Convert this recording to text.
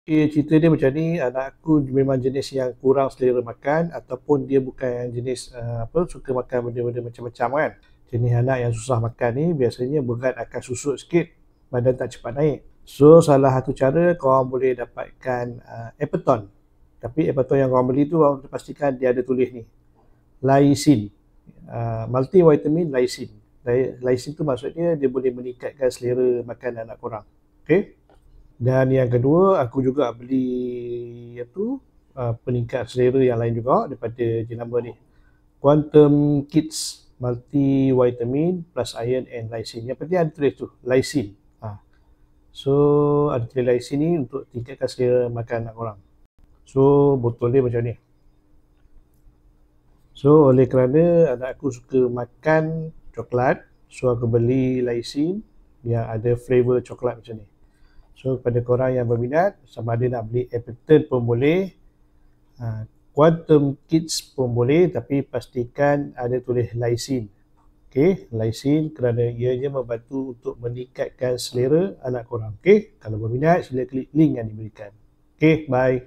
Okay, cerita dia macam ni, anak aku memang jenis yang kurang selera makan ataupun dia bukan jenis suka makan benda-benda macam-macam kan. Jenis anak yang susah makan ni biasanya berat akan susut sikit, badan tak cepat naik. So salah satu cara korang boleh dapatkan Epaton. Tapi Epaton yang korang beli tu korang pastikan dia ada tulis ni, lysine, multivitamin lysine. Lysine tu maksudnya dia boleh meningkatkan selera makan anak korang. Okay? Dan yang kedua, aku juga beli peningkat selera yang lain juga daripada jenama ni, Quantum Kids Multivitamin plus Iron and Lysine. Yang penting ada tulis tu, lysine. So ada tulis lysine ni untuk tingkatkan selera makan anak korang. So botol dia macam ni. So oleh kerana anak aku suka makan coklat, so aku beli lysine yang ada flavor coklat macam ni. So kepada korang yang berminat, sama ada nak beli Epaton pun boleh, Quantum Kids pun boleh, tapi pastikan ada tulis lysine. Okay, lysine kerana ianya membantu untuk meningkatkan selera anak korang. Okay, kalau berminat sila klik link yang diberikan. Okay, bye.